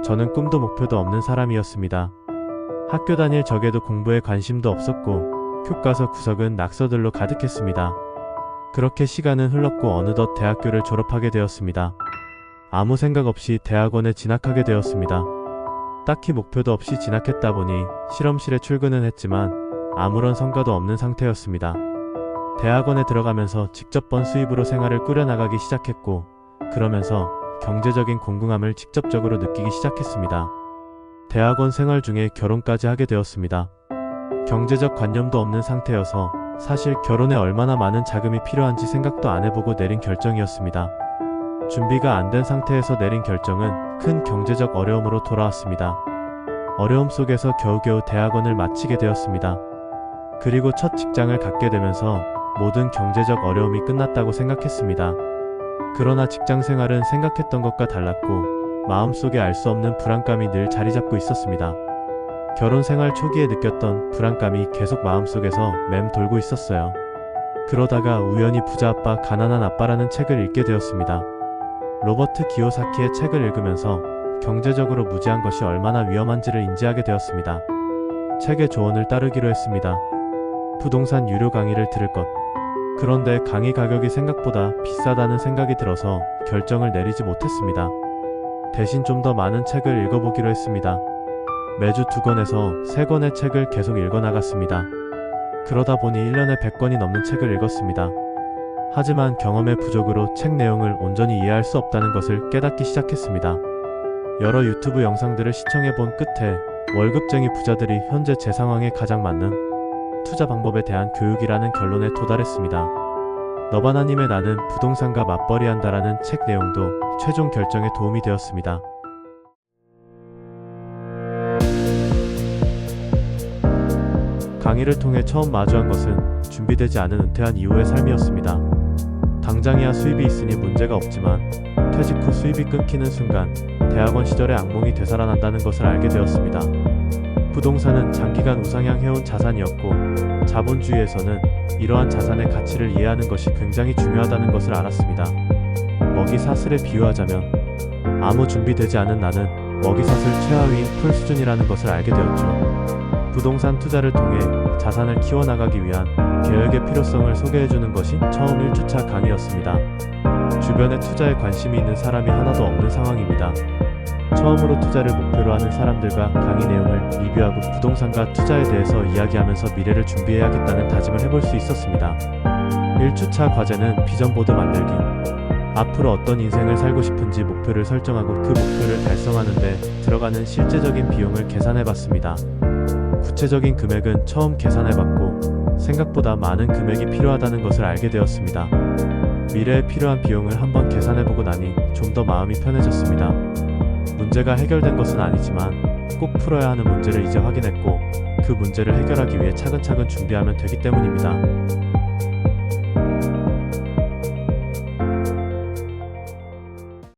저는 꿈도 목표도 없는 사람이었습니다. 학교 다닐 적에도 공부에 관심도 없었고 교과서 구석은 낙서들로 가득했습니다. 그렇게 시간은 흘렀고 어느덧 대학교를 졸업하게 되었습니다. 아무 생각 없이 대학원에 진학하게 되었습니다. 딱히 목표도 없이 진학했다 보니 실험실에 출근은 했지만 아무런 성과도 없는 상태였습니다. 대학원에 들어가면서 직접 번 수입으로 생활을 꾸려나가기 시작했고 그러면서 경제적인 공공함을 직접적으로 느끼기 시작했습니다. 대학원 생활 중에 결혼까지 하게 되었습니다. 경제적 관념도 없는 상태여서 사실 결혼에 얼마나 많은 자금이 필요한지 생각도 안 해보고 내린 결정이었습니다. 준비가 안 된 상태에서 내린 결정은 큰 경제적 어려움으로 돌아왔습니다. 어려움 속에서 겨우겨우 대학원을 마치게 되었습니다. 그리고 첫 직장을 갖게 되면서 모든 경제적 어려움이 끝났다고 생각했습니다. 그러나 직장 생활은 생각했던 것과 달랐고 마음속에 알 수 없는 불안감이 늘 자리 잡고 있었습니다. 결혼 생활 초기에 느꼈던 불안감이 계속 마음속에서 맴돌고 있었어요. 그러다가 우연히 부자 아빠 가난한 아빠라는 책을 읽게 되었습니다. 로버트 기요사키의 책을 읽으면서 경제적으로 무지한 것이 얼마나 위험한지를 인지하게 되었습니다. 책의 조언을 따르기로 했습니다. 부동산 유료 강의를 들을 것. 그런데 강의 가격이 생각보다 비싸다는 생각이 들어서 결정을 내리지 못했습니다. 대신 좀 더 많은 책을 읽어보기로 했습니다. 매주 2권에서 3권의 책을 계속 읽어나갔습니다. 그러다 보니 1년에 100권이 넘는 책을 읽었습니다. 하지만 경험의 부족으로 책 내용을 온전히 이해할 수 없다는 것을 깨닫기 시작했습니다. 여러 유튜브 영상들을 시청해본 끝에 월급쟁이 부자들이 현재 제 상황에 가장 맞는 투자 방법에 대한 교육이라는 결론에 도달했습니다. 너바나님의 나는 부동산과 맞벌이한다라는 책 내용도 최종 결정에 도움이 되었습니다. 강의를 통해 처음 마주한 것은 준비되지 않은 은퇴한 이후의 삶이었습니다. 당장이야 수입이 있으니 문제가 없지만 퇴직 후 수입이 끊기는 순간 대학원 시절의 악몽이 되살아난다는 것을 알게 되었습니다. 부동산은 장기간 우상향해온 자산이었고 자본주의에서는 이러한 자산의 가치를 이해하는 것이 굉장히 중요하다는 것을 알았습니다. 먹이사슬에 비유하자면 아무 준비되지 않은 나는 먹이사슬 최하위인 풀 수준이라는 것을 알게 되었죠. 부동산 투자를 통해 자산을 키워나가기 위한 계획의 필요성을 소개해주는 것이 처음 1주차 강의였습니다. 주변에 투자에 관심이 있는 사람이 하나도 없는 상황입니다. 처음으로 투자를 목표로 하는 사람들과 강의 내용을 리뷰하고 부동산과 투자에 대해서 이야기하면서 미래를 준비해야겠다는 다짐을 해볼 수 있었습니다. 1주차 과제는 비전보드 만들기. 앞으로 어떤 인생을 살고 싶은지 목표를 설정하고 그 목표를 달성하는 데 들어가는 실제적인 비용을 계산해봤습니다. 구체적인 금액은 처음 계산해봤고 생각보다 많은 금액이 필요하다는 것을 알게 되었습니다. 미래에 필요한 비용을 한번 계산해보고 나니 좀 더 마음이 편해졌습니다. 문제가 해결된 것은 아니지만 꼭 풀어야 하는 문제를 이제 확인했고 그 문제를 해결하기 위해 차근차근 준비하면 되기 때문입니다.